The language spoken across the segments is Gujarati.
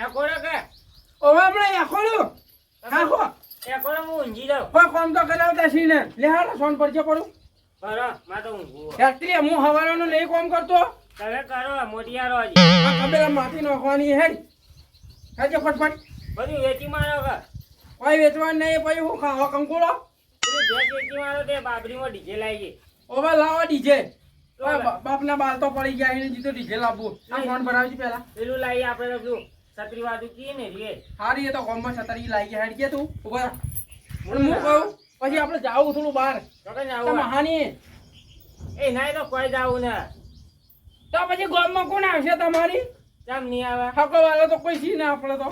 એકોડો કે ઓવે હમણાં એકોડું કાકો એકોડો હું ઊંઘી જાઉં. કોઈ કામ તો કરાવતા છી ને લે હાલો સોન પરચે પડું કરો માં તો ઊંઘું. ફેક્ટરી હું હવારનો નહીં કામ કરતો તમે કરો મોટિયારો હજી. આ કબેલા માટી નાખવાની હે કાજે ફટફટ બધું વેચી મારો કે કોઈ વેચવાનું નહીં પછી હું ખાવા કંકોળો પેલી ભેંસ વેચી મારો તે બાબરીમાં ડીજે લાવી ગઈ. ઓવે લાવો ડીજે બાપના બાલ તો પડી ગયા એને જીતો ડીજે લાવવું આ ફોન ભરાવજી પેલા પેલું લાવી આપણે તો પેલું છત્રી વાળું કીએ ને રે. હારી એ તો ગામમાં છતરી લાગી ગયા હેડ કે તું ઉભા હું કહું પછી આપણે જાવું થોડું બહાર તો કઈ તમે આવું હાની એ નાય તો કોઈ જાવું ને તો પછી ગામમાં કોણ આવશે તમારી કેમ નહીં આવે હકો વાળો તો કોઈ સી ના આપણે તો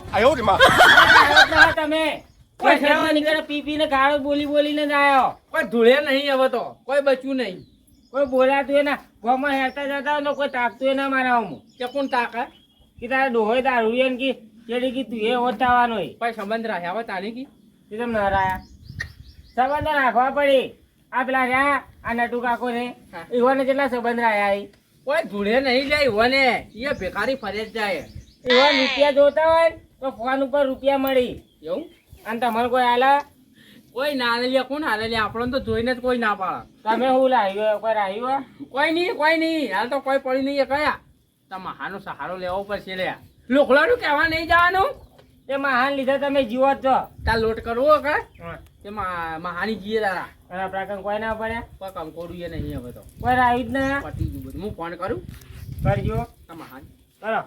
તમે કોઈ કોઈ નીકળે પી પીને ગાળો બોલી બોલીને જ આવ્યો. કોઈ ધૂળે નહીં હવે તો કોઈ બચ્યું નહીં કોઈ બોલાતું એના ગામમાં હેરતા જતા હોય ને કોઈ તાકતું એ ના મારા હું કે કોણ તાકે કે તારે ડોહોય દારૂ એમ કે જેડી કે તું એ ઓછ થવાનો હોય કોઈ સંબંધ રાખ્યા હવે તારી કી તે તમે ન રાયા સંબંધ રાખવા પડી. આ પેલા રહ્યા આ નટુ કાકો ને હા. એવાને કેટલા સંબંધ રહ્યા કોઈ ધૂળે નહીં જાય વને એ ભેખારી ફરે જ જાય એવા રૂપિયા જોતા હોય ને તો ફોન ઉપર રૂપિયા મળી એવું અને તમારે કોઈ આલા કોઈ ના લે કોણ હાલે લે આપણને તો જોઈને જ કોઈ ના પાડે તમે શું લાવ્યો કોઈ રાખ્યો કોઈ નહીં હાલ તો કોઈ પડી નહીં એ કયા તમારે હાનો સહારો લેવો પડશે લે લોકલાનું કહેવા નહીં જવાનું તે મહાન લીધા તમે જીવો જ છો. તાર લોટ કરવો કે હા. તેમાં મહાની જીએ તારા અને આપણા કંઈ કોઈ ના પડે કોઈ કામ કરું એ નહીં હવે તો કોઈ રાખ્યું જ ના પતી ગયું બધું હું ફોન કરું કરજો આ મહાન કરો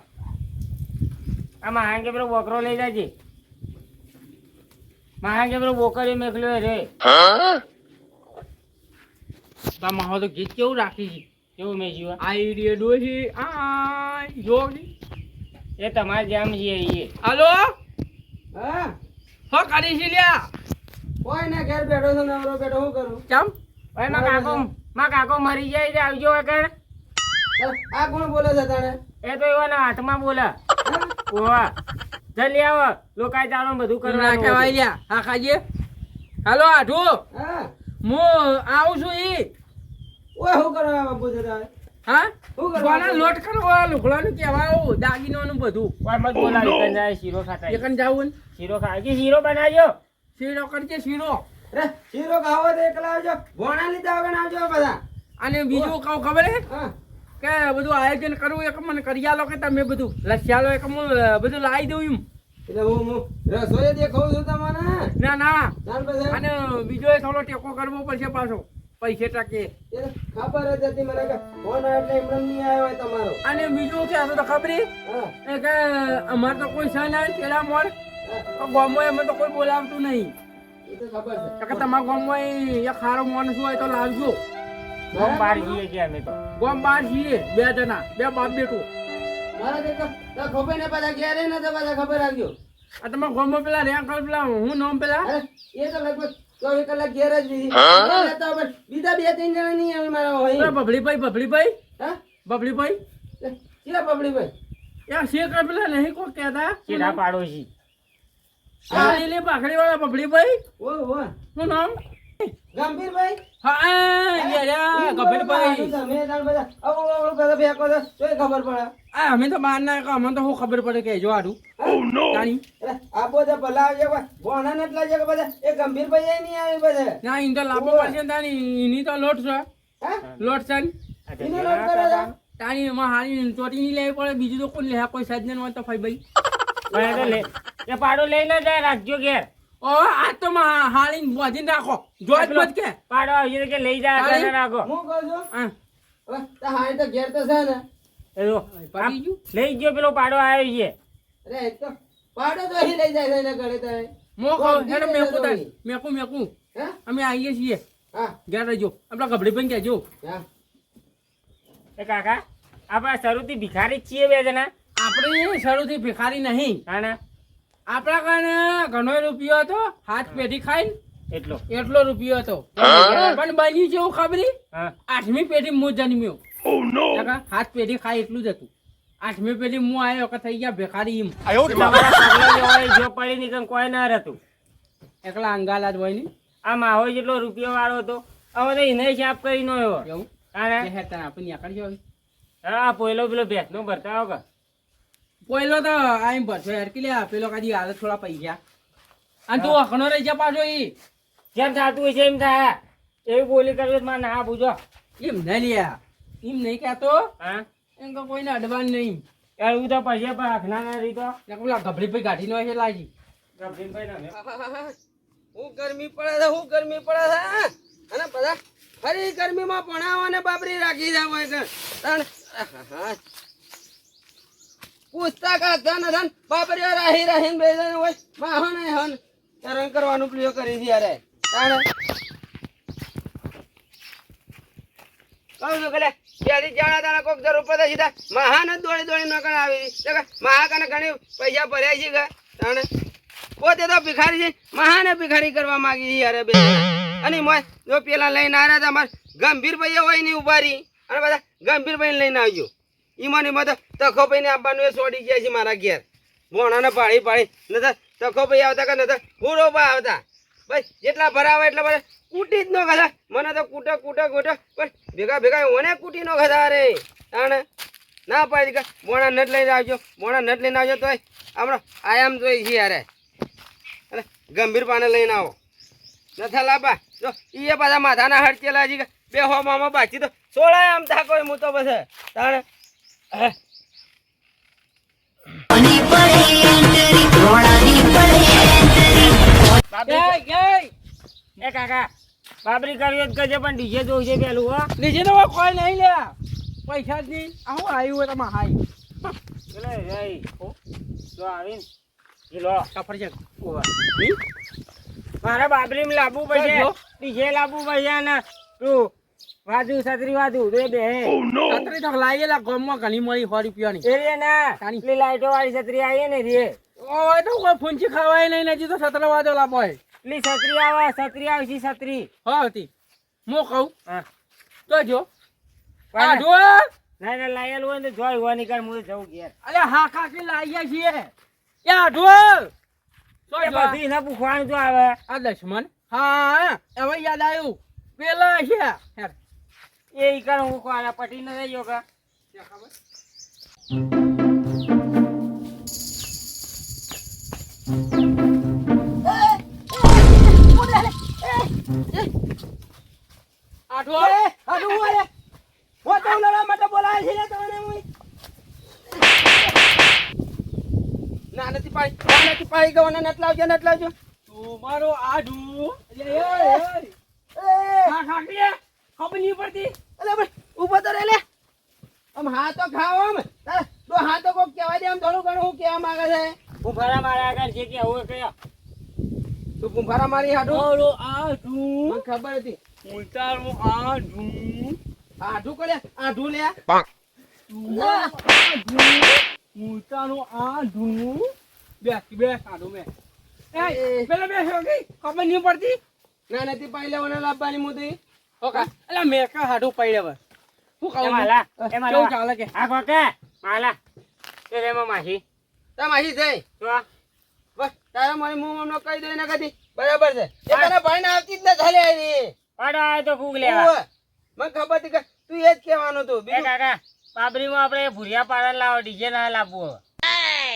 આ મહાન કે પેલો બોકરો લઈ જાજે. મહાન કે પેલો બોકરીઓ મેકલ્યો રે તમારે તો ગીત કેવું રાખી છે કેવું મેં જીવો આઈ રે ડોહી આ જોગી એ તમારે જેમ છે એ હાલો હા હો કરી છે લ્યા કોઈ ના ઘેર બેઠો છો નવરો બેઠો હું કરું ચમ ભાઈ માં કાકો મરી જાય છે આવજો વગર. આ કોણ બોલે છે તાણે એ તો એવાના હાથમાં બોલે ઓવા જલ્દી આવો લોકાય ચાલો બધું કરું ના કહેવાય કરવાનું. લ્યા હા ખાજે હાલો આઠું હા હું આવું છું ઈ ઓય હું કરવા બાપુ છે તારે હા શું કરવા કોના લોટ કરવા લુગડાનું કહેવાય દાગીનોનું બધું કોઈ મત બોલાવી કઈ જાય શીરો ખાતા એકન જાવું ને શીરો ખા કે શીરો બનાવજો. શીરો કરજે શીરો રે શીરો ખાવો તો એકલા આવજો ભોણા લીધા વગર આવજો બધા અને બીજું કહું ખબર હે હા કે બધું આયોજન કરવું એક મને કરી આલો કે તમે બધું લસ્યાલો એક હું બધું લાવી દઉં એમ એટલે હું રસોઈ દેખાઉં છું તમને ના ના ચાલ પછી અને બીજો એ થોડો ટેકો કરવો પડશે પાછો પૈસે ટકે એ તો ખબર જ હતી મને કે ફોન એટલે એમણે નહીં આવ્યો હોય તમારો અને બીજું કે આ તો ખબર હા એ કે અમારે તો કોઈ છે નહીં પેલા મોર તો ગામમાં અમે તો કોઈ બોલાવતું નહીં એ તો ખબર છે કે તમારા ગામમાં એક ખારો માણસ હોય તો લાવજો ગોમ બહાર જઈએ છીએ અમે તો. ગામ બહાર છીએ 2 જણા 2 બાપ બેટું મારા કે ખબર ને પાછા ઘેરે ને તો પાછા ખબર રાખજો આ તમારા ગામમાં પેલા રેંકલ પેલા હું નામ પેલા અરે એ તો લગભગ 24 કલાક ઘેર જ બીજી બીજા 2-3 જણા નહીં આવે મારા પેલા હોય બબલીભાઈ હા બબલીભાઈ ચીલા પબડી ભાઈ યા શેખ પેલા નહીં કોઈ કહેતા સીધા પાડોશી આ લીલી પાખડી વાળા બબલીભાઈ ઓ ઓ શું નામ ગંભીરભાઈ હા યાર ગભીરભાઈ તમે તાર બધા આવો આવો બધા ફેંકો તો તોય ખબર પડે આ અમે તો બહાર ના અમને તો શું ખબર પડે કે જો આડું જાણી અરે આ બધા ભલા આવજે કોઈ ભોણા ને એટલા છે કે બધા એ ગંભીરભાઈ એ નહીં આવે બધા ના ઈન તો લાભો પડશે ને તાની ઈની તો લોટ છે હા લોટ છે ને એને લોટ કરે છે તાની એમાં હારી ચોટી નહીં લેવી પડે બીજું તો કોઈ લે કોઈ સાજને હોય તો ફાઈ ભાઈ પણ એ તો લે એ પાડો લઈને જાય રાખજો ઘેર. ઓ આ તો માં હાલીને બોધીને રાખો જોઈ મત કે પાડો આવશે તો કે લઈ જાય ઘરે રાખો. હું કહું છું હા હવે તો હાય તો ઘેર તો છે ને એ જો, પડી ગયું લઈ ગયો પેલો પાડો આવ્યો છે. અરે એ તો પાડો તો અહીં લઈ જાય છે એના ઘરે તો મોકો હેડો મેકું તાર મેકું હા અમે આવીએ છીએ હા ઘેર રહેજો આપણા ગભડી પણ કહેજો હા એ કાકા આપણા શરૂથી ભિખારી જ છીએ 2 જણા. આપણે શરૂથી ભિખારી નહીં હા આપણા કારણે ઘણો રૂપિયો હતો હાથ પેઢી ખાઈને એટલો એટલો રૂપિયો હતો પણ બન્યું જેવું ખબરી હા 8મી પેઢી હું જન્મ્યો કાકા, હાથ પેઢી ખાય એટલું જ હતું 8મી પેઢી હું આવ્યો કે થઈ ગયા ભિખારી એમ તમારા પગલા જે હોય જો પડી નીકળ કોઈ ના રહેતું. એકલા અંગાલા જ હોય ને આ માહોલ જેટલો રૂપિયો વાળો હતો હવે તો એને સાફ કરી નો એવો. એવું હા હેર તને આપણે નીકળજો હવે હા પોયલો પેલો ભેંસ નો ભરતા આવો કે પહેલો તો આમ ભરસો યાર કે લ્યા પેલો કાદી હાલ થોડા પૈસા અને તું અખનો રહી જા પાછો ઈ જેમ થતું હોય છે એમ થાય એવી બોલી કરવી માં ના પૂછો એમ નહીં લ્યા એમ નહીં કહેતો હા એમ તો કોઈને અડવાનું નહીં એવું તો પછી પણ આખના ના રહી તો પેલા ગભરી ભાઈ ગાડી નો છે લાજી ગભરીભાઈ ના હું ગરમી પડે છે હું ગરમી પડે છે અને બધા ફરી ગરમીમાં ભણાવવાને બાબરી રાખી જાય હોય કે પુસ્તક ધન ધન બાબરીઓ રાહી રાહીને બેસીને હોય માહો ને હન હેરાન કરવાનું પ્રિય કરી છે યાર તાણ કહું છું કે લે પેલી જાણા તાણા કોક જરૂર પડે સીધા મહાન જ દોડી દોડી નકર આવી મહા કને ઘણી પૈસા ભર્યા છે કે તાણે પોતે તો ભિખારી છે મહાને ભિખારી કરવા માંગી છે યાર બે અને મોય જો પેલા લઈને આવ્યા હતા અમારે ગંભીર ભાઈ હોય ની ઉભારી અને બધા ગંભીર ભાઈ લઈને આવજો ઈમાની મત તખો ભાઈ ને આપવાનું એ છોડી ગયા છે મારા ઘેર ભોણાને પાડી પાડી નતર તખો ભાઈ આવતા કે નતર પૂરો ભાઈ આવતા બસ જેટલા ભરાવે એટલા બધા કૂટી જ નો ખાધા મને તો કૂટો પણ ભેગા ભેગા ઓને કૂટી નો ખાધા રે તાણે ના પાડી કે બોણા નટ લઈને આવજો તો હમણાં આયામ જોઈ છે યાર અરે ગંભીર પાને લઈને આવો નથી લાબા જો એ બધા માથાના હડચેલા છે બે હો મામા બાચી તો સોળાય આમ થાકો હું તો બસ તાણે એ કાકા બાબરી કરવી જ કરજે પણ ડીજે જોવું છે પેલું હો નીચે તો કોઈ નહીં લ્યા પૈસા જ નહીં આવું આવ્યું હોય તમારે હાઈ પેલો એ જો આવીને એ લો સફરજન મારા બાબરી લાવવું પડશે ડીજે લાવવું પડશે ને તું વાજુ છત્રી વાજુ બે છત્રી તો લાયેલા ગામમાં ઘણી મળી 100 રૂપિયાની એ રે ના પેલી લાઈટો વાળી છત્રી આવી ને રે ઓય તો કોઈ ફૂંચી ખાવાય નહીં નજી તો 17 વાજો લાવો હોય પેલી છત્રી આવે છે છત્રી હા હતી મો કહું હા તો જો આ જો ના લાયેલું હોય ને જોઈ હોવાની કર હું જઉં ઘેર અરે હા કાકી લાયા છીએ યા ઢો એ બધી ના પૂછવાનું જો આવે આ દશમન હા હવે યાદ આવ્યું પેલા છે હેર એ ઈ કર હું કોના પટી ન રહ્યો કે આઠો આડું હોય હો તો લડવા માટે બોલાય છે ને તમને હું ના નથી પાડી ગયો ને નટ લાવજો તું મારો આઢું હા કાકી ખબર નહીં પડતી અલે બસ ઊભો તો રે લે આમ હા તો ખાઓ આમ તો હા તો કોક કહેવાય દે આમ થોડું ઘણું હું કહેવા માંગે છે હું ભરા મારા આગળ જે કે હવે કયો તું કુંભારા મારી હાડું મારો આઢું મને ખબર હતી ઉતારો આઢું આઢું કરે આઢું લે ઉતારો આઢું બે આઢું મે એ પેલા બે હોગી ખબર નહીં પડતી ના નથી પાઈ લેવાના લાવવાની મુદી ઓકા અલા મે કા હાડું પડ્યા હવે હું એ કહું માલા કેવું ચાલે કે આ કોકે માલા એ રે માસી તા માહી થઈ તો બસ તારા મારી મું મમનો કહી દે ને કદી બરાબર છે એ તને ભાઈને આવતી જ ન થાલે આવી પાડો આ તો ફૂગ લેવા મને ખબર હતી કે તું એ જ કહેવાનું હતું એ બીજું કાકા બાબરીમાં આપણે ભૂરિયા પાડા લાવો ડીજે ના લાવવું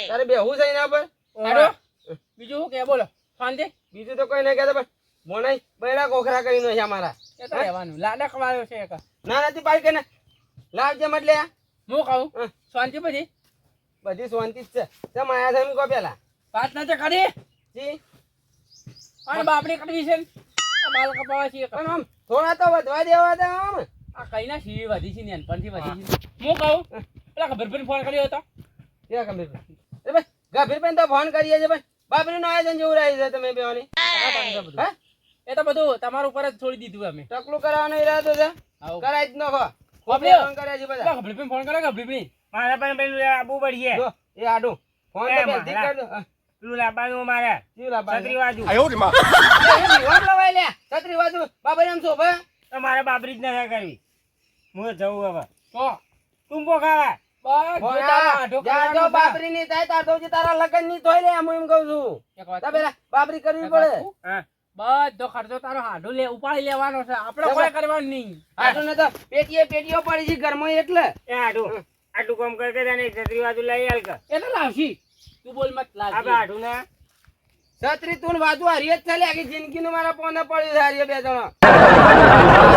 તારે બેહું છે એના પર હાડો બીજું શું કે બોલો શાંતિ બીજું તો કોઈ નહીં કહેતો પણ મોનાઈ બૈરા કોખરા કરીને છે અમારા એ તો રહેવાનું લાડક વાળો છે એક ના નથી પાડી કે ને લાવજે મતલે હું કહું શાંતિ પછી બધી શાંતિ જ છે તે માયા થઈ કો પેલા વાત નથી કરી જી અને બાપડી કરવી છે આ બાલ કપાવા છે પણ આમ થોડા તો વધવા દેવા દે આમ આ કઈ ના સીવી વધી છે ને અનપણથી વધી છે હું કહું પેલા ખબર ફોન કર્યો હતો ક્યાં ગંભીર એ ભાઈ ગંભીર તો ફોન કરીએ છે ભાઈ બાપરી નો આયોજન જેવું રહી છે તમે બેવાની હા એ તો બધું તમારા ઉપર જ છોડી દીધું અમે ટકલું કરાવવાનો ઈરાદો છે આવું કરાય જ નખો ખોબલ્યો. ફોન કર્યા છે બધા ખબર ફોન કરે ખબર મારા પણ પેલું આપવું પડશે જો એ આડું ફોન એ તો પહેલથી મારા. કર દો પેલું લાવવાનું મારે જીવ લાબા છત્રી બાજુ વિવાદ લવાય લે છત્રી બાજુ બાબા એમ શોભા તો મારે બાબરી જ ના કરવી હું જવું હવે તો તું ખાવા બસ જાજો બાબરી ની થાય તાર તો તારા લગન ની થોય લે હું એમ કહું છું એક વાત તા પેલા બાબરી કરવી પડે હા બધો ખર્ચો તારો હાડો લે ઉપાડી લેવાનો છે આપણે કોઈ કરવાનું નહીં આટલું ને તો પેટીઓ પડી છે ઘરમાં એટલે એ હાડું આટલું કામ કર કે તને છત્રી બાજુ લઈ આલ કે એ તો લાવશી તું બોલ મત આપણે લાવશી આઠું ના છત્રી તું ને વાતું હારી જ ચાલે આખી જિંદગીનું મારા પોને પડ્યું છે હારીએ બે જણા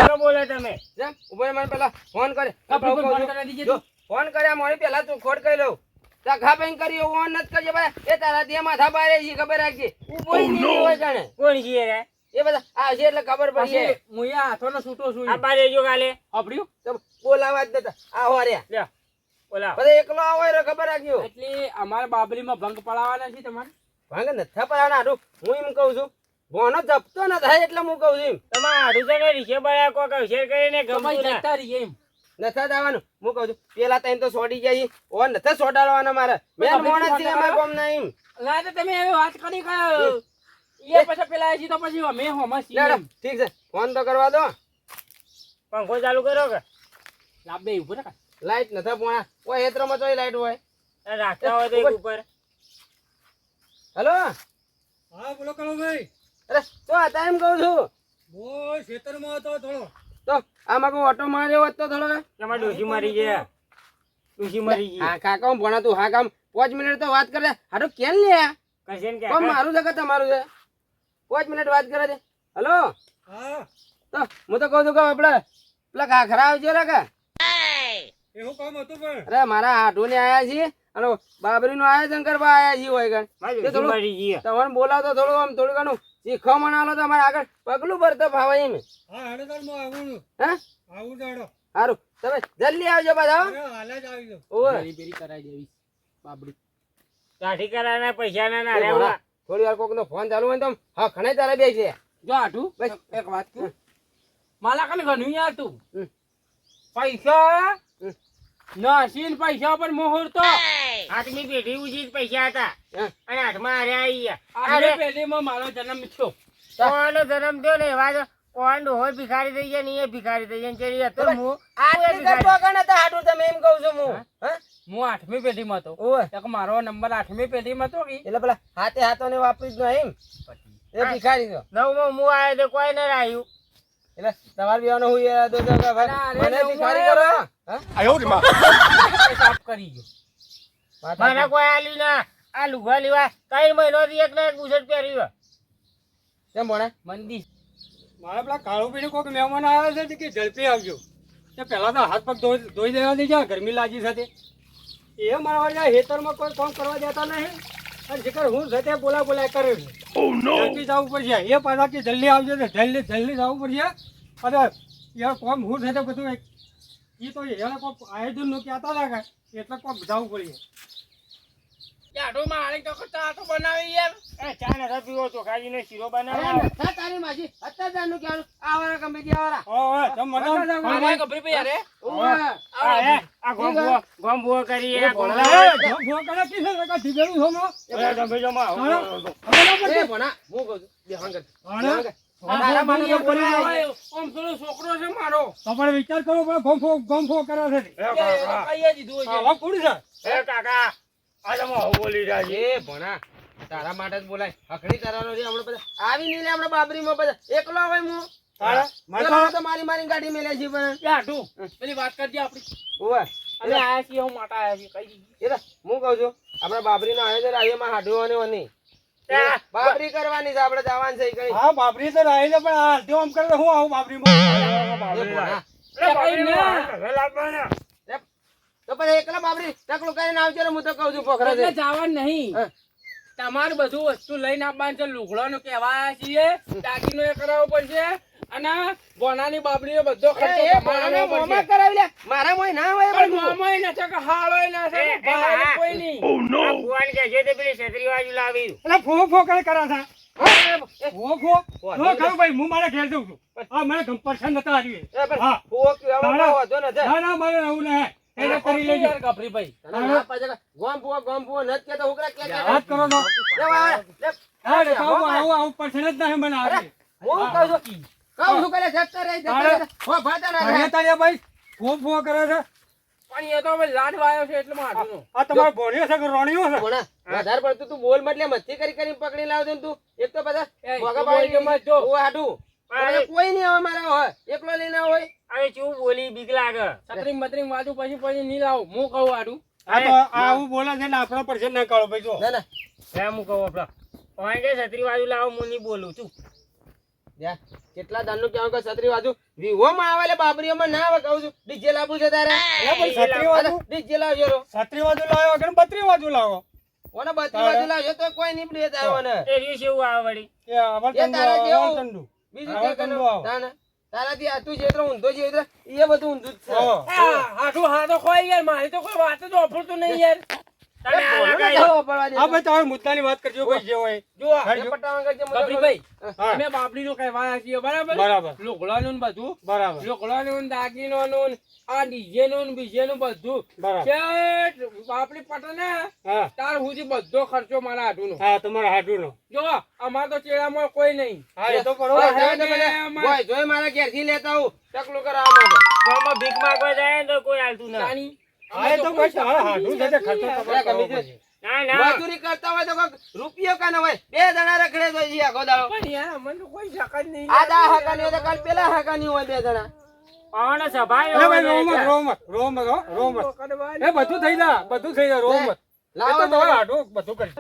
શું બોલો તમે જા ઉપર મને પેલા ફોન કરે આપણે કોઈ ફોન કરવા દીજે જો, ફોન કર્યા મોડી પેલા તું ખોટ કરી લઉં ઘા પેન કરી ઓન નથી કરજે ભાઈ એ તારા ત્યાં માથા બારે છે ખબર રાખજે ઉભો નહીં હોય જાણે કોણ છીએ રે એ બધા આવશે એટલે ખબર પડશે પછી મુયા હાથોનો છૂટો છું આ બારે જો કાલે આપડ્યું તો બોલાવા જ નતા આ હોર્યા લ્યો બોલાવ બધા એકલો આવો એટલે ખબર રાખજો એટલે અમારા બાબરીમાં ભંગ પડાવવાના છે તમારે ભાંગે નથી પડાવના હાડું હું એમ કહું છું ભોનો જપતો ન થાય એટલે હું કહું છું એમ તમારે આઠું છે ને રીસે બળ્યા કોક શેર કરીને તમારી ગમતું ના જતા રહીએ એમ નથી જવાનું હું કહું છું પેલા ટાઈમ તો સોડી જાય ઓ નથી સોડાડવાના મારે મેન મોણ છે અમારા ગામના એમ ના તો તમે એવી વાત કરી કે એ પછી પેલા છે તો પછી અમે હોમાં છીએ લેડો, એમ. ઠીક છે ફોન તો કરવા દો પંખો ચાલુ કરો કે લાભ બે ઉભો રાખા લાઈટ નથી પોણા ઓય હેત્રમાં તો લાઈટ હોય અને રાખતા હોય તો એક ઉપર હેલો હા બોલો કરો ભાઈ અરે તો હતા એમ કહું છું હું ખેતરમાં હતો થોડો તો આમાં કોઈ ઓટો માર્યો હોત તો થોડો તમારે ડોશી મરી ગયા ડોશી મરી ગઈ હા કાકા હું ભણા તું હા કામ 5 મિનિટ તો વાત કરે હાડો કેમ લે કશે ને કોમ કે મારું છે કે તમારું છે 5 મિનિટ વાત કરે છે હેલો હા તો હું તો કહું છું કે આપણે પેલા ખાખરા આવજો રે કે એવું કામ હતું પણ અરે મારા હાડું ને આયા છીએ અને બાબરી નું આયોજન કરવા આયા છીએ હોય ગણ મારી તે ડોશી થોડું મરી ગઈ તમને બોલાવતો થોડું આમ થોડું ઘણું શીખવા આલો તો અમારે આગળ પગલું ભરતો ફાવે એમ હા હેડો આવું હા આવું દાડો સારું તમે જલ્દી આવજો પાછા હો. હાલે જ આવી ઓવે બેરી કરાવી દેવી બાબડી કાઠી કરાના પૈસા ના ના એ રહેવા ભણા, થોડી વાર કોકનો ફોન ચાલુ હોય ને તો આમ હા ખણે તારે બે છે જો આટું બસ. એક વાત કહું માલા કને ઘણું યાર તું હમ. પૈસા હમ. નાસીન પૈસા પર મોહર તો હાથની પેઢી ઉજી જ પૈસા હતા હા. અને હાથમાં હારે આવી ગયા અરે અરે પેઢીમાં મારો જન્મ થયો કોનો જન્મ થયો ને એવા તો કોણ હોય ભિખારી થઈ જાય ને એ ભિખારી થઈ જાય ને ચેરી હતો બસ. હું આટલી કરતો કણ હતા હાડું તમે એમ કહું છું હું હા હું 8મી પેઢીમાં હતો ઓવે એક મારો નંબર 8મી પેઢીમાં હતો કે એટલે પેલા હાથે હાથોને વાપરી જ ન એમ એ ભિખારી છો નવમાં હું આવ્યો તો કોઈ ના આવ્યું એટલે તમારે બેવાનો હું એ દો દો કે ભાઈ અરે, મને નવું ભિખારી મળે કરો હા સાફ કરી ગયો વાત મને સાચી. કોઈ આલ્યું ના આ લુગા લેવા 3 મહિનાથી એક ને એક બુશર્ટ પહેર્યું કેમ ભણે મંદી મારા પેલા કાળો પીને કોઈક મહેમાન આવ્યા છે કે ઝડપી આવજો તે પહેલા તો હાથ પગ ધોઈ દેવા દીધા ગરમી લાગી સાથે એ મારા વાળા હેતરમાં કોઈ કામ કરવા દેતા નહીં અને જેકર હું સાથે બોલા કરે છે જલ્દી જવું પડશે એ પાછા કે જલ્દી આવજો ને જલ્દી જવું પડશે અને યાર કોમ હું સાથે બધું એ તો એને કોઈ આયોજન નું કહેતા લાગે એટલે કોમ જવું પડશે આટો મારે તો આટો બનાવી યાર એ ચા નતા પીવો ચોખાજીનો શીરો અરે બનાવો નથા તારી માજી અત્યારનું કહેવાનું આવારા ગમે તે આવારા મને ખબર પડી યાર ઓવે. આ ગોમ ભૂવો કરી એ આ ભોળા. એ ભણા, હું કહું છું, બેહાન કર. બેહાન કર. તારા માટે તો બોલાય. આમ થોડો છોકરો છે મારો તમારે વિચાર કરવો પડે ગમફો કરે છે કઈ દીધું છે આવા કોણ છે એ કાકા આ તમે હું બોલી રહ્યા છે એ ભણા, તારા માટે જ બોલાય. હકડી કરવાનો છે હમણાં બધા. આવી નહીં લે હમણાં બાબરીમાં બધા. એકલો હોય હું. તારા પેલા તો મારી ગાડી મેલ્યા છે પણ. આટું પેલી વાત કરજે આપડી ઓવે. અમે આયા છીએ હું માટા આયા છીએ કઈ દીધી એટલે હું કહું છું, આપણે બાબરીનો આયોજન આવીએ માં હાડું અને વની. બાબરી કરવાની છે, આપણે જવાનું છે કઈ. હા બાબરી તો રહી છે પણ આ જો આમ કરે તો હું આવું બાબરીમાં એ ભણા. તો પછી એકલા બાબરી ટકલું કરીને આવજો ને, હું તો કહું છું પોખરા એટલે છે. જવાનું નહીં હા. તમારે બધું વસ્તુ લઈને આવવાનું છે લુગડો નું કહેવાય છીએ દાગીનો એ કરાવવો પડશે અને બોનાની બાબરીઓ બધો ખર્ચો એ તમારે ભણાને આલવો મોંમાં પડશે. કરાવી લે. મારા મોંય ના હોય પણ બધું. મોંમાંય નથી કે હાળોય ના છે એ, બહાર હા. કોઈ નહીં આ ભુવાને કહે છે તે પેલી છત્રી બાજુ લાવી એટલે ફો કરે કરા છે એ, ફો જો ખરું ભાઈ હું મારા ઘેર જઉં છું હા મને ગમ પસંદ નતા આવી એ પણ હા. ફૂવો કહેવામાં તારા- વાંધો નથી. ના ના મારે આવું નહીં એને કરી લેજો યાર ગભરીભાઈ તને ના પાછળ ગોમ ફૂવો નથી કહેતો, હુકરા કે કે. વાત કરો તો લે વા, લે. હા રે આવું પસંદ જ નહીં મને અરે, આવી હું કહું છું, કહું છું કરે જતા રહી, જતા રહી. હો, ભાતા ના રહે. તારે ભાઈ ફો કરે છે પણ એ તો હવે લાડ વાયો છે એટલે મારું આ તમારો ભોળિયો છે કે રોણિયો છે ભણા, વધારે પડતું તું બોલ મત લે, મસ્તી કરી કરીને પકડી લાવજો ને તું. એક તો બધા એ, ભોગા તું બોલ કે મત જો. ઓ હાડું પણ કોઈ નહીં આવે મારા હોય એકલો લઈને હોય હવે ચેવું બોલી બીક લાગે છત્રી બત્રી વાજુ પછી નહીં લાવું હું કહું આડું આ તો આવું બોલે છે ને આપણો પરસેન્ટ ના કાઢો ભાઈ જો ના ના લે હું કહું આપડે ઓય કે છત્રી બાજુ લાવો હું નહીં બોલું છું જા કેટલા દાનનું કહેવાનું કે છત્રી બાજુ વિવોમાં આવે એટલે બાબરીઓમાં ના આવે કહું છું ડીજે લાવવું છે તારે છત્રી બાજુ ડીજે લાવજો રો છત્રી બાજુ લાવો કે 32 બાજુ લાવો ઓને 32 બાજુ લાવજો તો કોઈ નહીં પ્લેટ આવે ને એ રહ્યું છે એવું આવે વળી એ અમર એ તારા જેવું. ચંદુ બીજું હવે કે કંદો કનો આવો. ના ના તારાથી આ તું જેટલો ઊંધો છે એટલે એ બધું ઊંધું જ છે હા. હાથું હાથો ખોઈ યાર મારી તો કોઈ વાત જ ઓફરતું નહીં યાર તમે આ બોલો ને લગાઈ જાઓ પડવા દે. આ ભાઈ તમે મુદ્દાની વાત કરજો ભાઈ જે હોય જો એ પટાવા કરજે મને બાપરીભાઈ હા અમે બાપરીનું કહેવાના છીએ બરાબર બરાબર લુગડાનું ને બધું બરાબર લુગડાનું દાગીનોનું ને આ ડીજેનું ને બીજેનું બધું બરાબર શેઠ બાપરી પટે ને હા તાર સુધી બધો ખર્ચો મારા હાથુનો હા તમારા હાડુનો જો અમાર તો ચેડામાં કોઈ નહીં હા એ તો ઓય, બરોબર જાઓ તો બધા. ઓય, જોઈ મારા ઘેરથી લેતા આવું ટકલું કરાવવા માટે ગામમાં ભીખ માંગવા જાય ને તો કોઈ હાલતું ના તાની હા એ તો કોઈ હાડું છે તે ખર્ચો તમારે કરવો પડશે. ના ના મજૂરી કરતા હોય તો કોઈક રૂપિયો કાનો હોય બે જણા રખડે તો ઈ આખો દાડો પણ યાર મને તો કોઈ શક જ નહીં આ દા હાકાની હોય તો કાલ પેલા હાકાની હોય બે જણા પાવાનો સભાઈ અરે ભાઈ હોય રોમત રોમત રોમત હો રોમત એ બધું થઈ જા બધું થઈ જા રોમત એ લાવો તો તમારા હાડું બધું કરી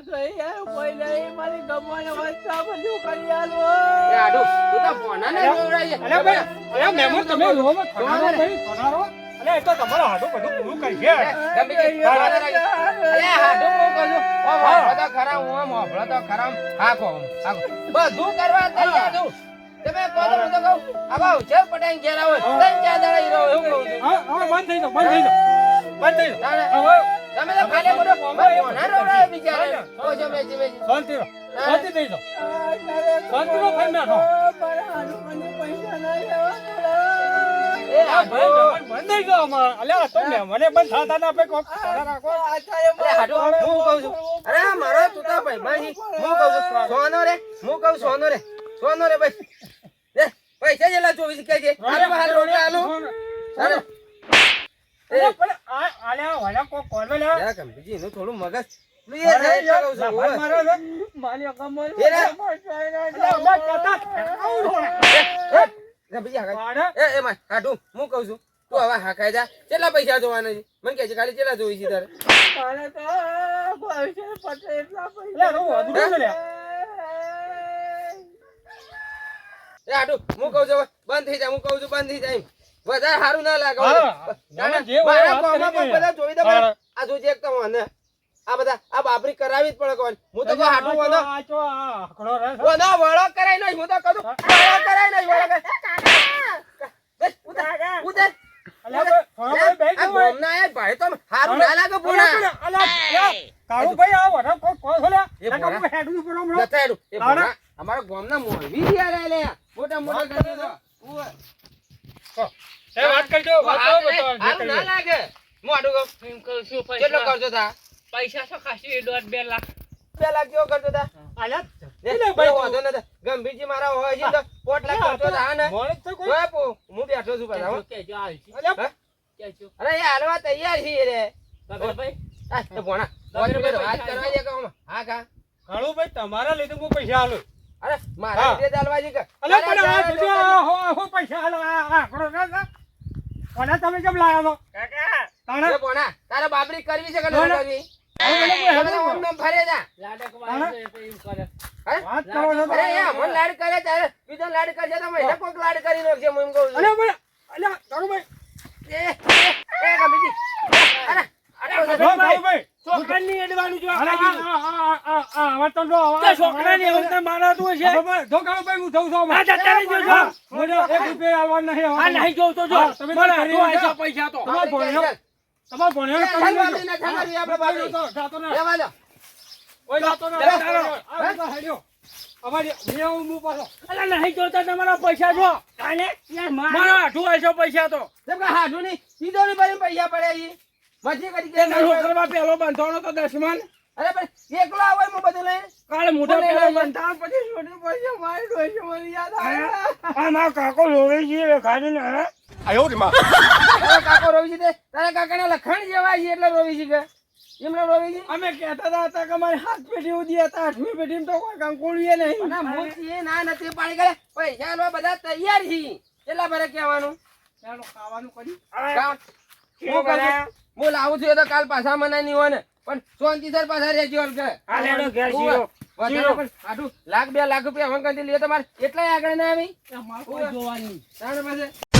એ આડો તું તો ફોના ને જોવડાય અરે ભાઈ અરે મહેમાન તમે રોમત ફનારો ભાઈ ફનારો અરે એ તો તમારા હાડું બધું પૂરું કરી છે અરે હાડો હું કહું છું ઓ મોભળો તો ખરા હું આમ મોભળો તો ખરા આમ હાકો બધું કરવા તૈયાર છું તમે કહો તો હું તો કહું આ બાઉ છે પટાઈને ઘેર આવો ત્રણ ચાર દાડા ઈ રહો એવું કહું છું હા હા બંધ થઈ જાઓ બંધ થઈ જાઓ બંધ થઈ ના, ના. જાઓ હવે તમે તો ખાલી બોલો ફોના રોવડાય બિચારા ઓજો મેચી મેચી શાંતિ રહો શાંતિ થઈ જાઓ શાંતિ રહો ભાઈ નાખો એ આ ભાઈ મહેમાન બંધ થઈ જાઓ અમારા અલ્યા તો મને બંધ થતા ના આપે કોક ખરા રાખો અરે હાડો હું કહું છું અરે આ મારો તું તો ભાઈ ભાઈ હું કહું છું સોનો રે હું કહું સોનો રે ભાઈ લે પૈસા જેલા 24 કે છે હાલ હાલ રોકડા આલું અરે અરે પણ આ આલ્યા વાલા કોક કોનો લે યા કંપજી નું થોડું મગજ તું એ થાય એટલે કહું છું ભાઈ મારો છે મારી કમર એ રે અલ્યા કતા આવું કંપજી હાકાય પાડે એ માં હાડું હું કહું છું તું હવે હાકાય જા કેટલા પૈસા જોવાના છે મને કહે છે ખાલી કેટલા જોઈ છે તારે અલ્યા રો અધૂરું છે લે એ હાડું હું કહું છું હવે બંધ થઈ જા હું કહું છું બંધ થઈ જાય વધારે સારું ના લાગે હા તમે જે હોય મારા વાત ગામમાં કરી પણ બધા જોઈ દે હા. આ જોજે એક તો મને આ બધા આ બાપરી કરાવી જ પડે કોણ હું તો કહું હાડું વનો આ ચો આ હકડો રહે છે. વનો વળો કરાઈ નહીં હું તો કહું છું વળો કરાઈ નહીં વળો ઉતાર ઉતાર અલ્યા ભાઈ, થોડો ભાઈ બેસી આ જાઓ ભાઈ. ગામના એ ભાઈ તો હારું ના લાગે પૂરા કાળુભાઈ આ વડા કોઈ કોણ છે લે? એ કાકા ભોળા. હું હેડું ઉપર હમણાં. નથી હારું એ તારા? ભોળા અમારા ગામના મોરબી થી આયા લે મોટા મોટા કરી દો એ વાત કરજો, વાત કરો બતાવો, જે હારું ના કરજો. લાગે હું આડું કહું કેટલો ખર્ચો થા પૈસા તો ખાસી 1.5-2 લાખ 2 લાખ જેવો ખર્ચો થા અલ્યા, એ એટલે ભાઈ વાંધો નથી ગંભીરજી મારા હોય છે તો 5 લાખ ખર્ચો થા ને મોડે જ તો કોઈ- ઓય પો હું બેઠો છું પાછા હો. કેજો આવશે અલ્યા, હા? અરે એ હાલવા તૈયાર છીએ રે ભાઈ આ તો ભોણા વાત કરવા દે કહું હા કા કાળુભાઈ, તમારા લીધે હું પૈસા આલું. અરે મારા હા. લીધે ચાલવા જી કે અલ્યા, પણ આ જોજો, હું પૈસા આલું, આ આંકડો છે ને? અને તમે કેમ લાયા છો? કાકા તાણે? એ ભોણા તારે બાબરી કરવી છે કે ના, ન ના. કરવી હવે મને કોઈ હેડો. ઓમ નોમ ફરે જા લાડક વાળો તો એમ કરે હે? વાત કરો છો તો. અરે એ અમન લાડ કરે તારે બીજો લાડ કરશે તો મને કોક લાડ કરી નાખશે હું એમ કહું છું અલ્યા, ભાઈ, અલ્યા, કાળુભાઈ, એ ગંભીરજી અરે જો કાળુભાઈ, છોકરાની એડવાનું જો અલ્યા, આ વાત તો જો, તે છોકરાની એવતા મારાતું હશે કાળુભાઈ, જો કાળુભાઈ, હું જઉં છું હવે. આ જતા રહેજો, જો. હા, મને 1 રૂપિયા આલવાનું નહીં હવે. આ નહીં જોઉં તો જો હા, તમે મને કરી આટલું નાખો. આયસા પૈસા તો તમારા ભણ્યો- તમારા ભણ્યો કરી ચાલ લેજો. બાબરી ના ચાલ આપણે બાબરી જાતો, જાતો ના. લેવા દો કોઈ જાતો ના. ચાલો, ચાલો, ચાલો. આ બધા હેડ્યો. અમારી નિયમ હું પાછો. અલા નહીં જોતા તમારા પૈસા જો કાલે મારા આઠું આયસા પૈસા તો જેમ કે હાડું નહીં સીધો ની બારી પૈસા પડ્યા ઈ મજી કરી તે કે છોકરામાં પહેલો બંધાણો તો 10 માં અરે પણ એકલો આવે હું બધું લઈને કાલે મોટા મને પહેલો લઈ લે. બંધાણ પછી છોટી પૈસા મારી ડોશી મને યાદ આવ્યા આ મારો કાકો લોવે છે ખાઈને હે તારા કાકો રોવી છે તે તારા કાકાના લખણ જેવા છે એટલે રોવી છે કે એમને રોવી છે અમે કહેતા હતા કે અમારી 7 પેઢી ઉધી હતા 8મી પેઢીમાં તો કોઈ કંકોળીએ નહીં અને હું એ ના નથી પાડી ગયા પૈસા આલવા બધા તૈયાર છીએ કેટલા ભરે કહેવાનું ચાલો ખાવાનું કરી કામ હું લાવું છું એ તો કાલ પાછા મનાઈ નહીં હોય ને પણ શાંતિસર પાછા રહેજો હાલ કે આ લેડો ઘેર શીરો. વધારે પણ આટલું લાખ 2 લાખ રૂપિયા હવે કદી લે તમારે એટલાય આગળ ના આવી અમારે કોઈ જોવાની તાણે પાસે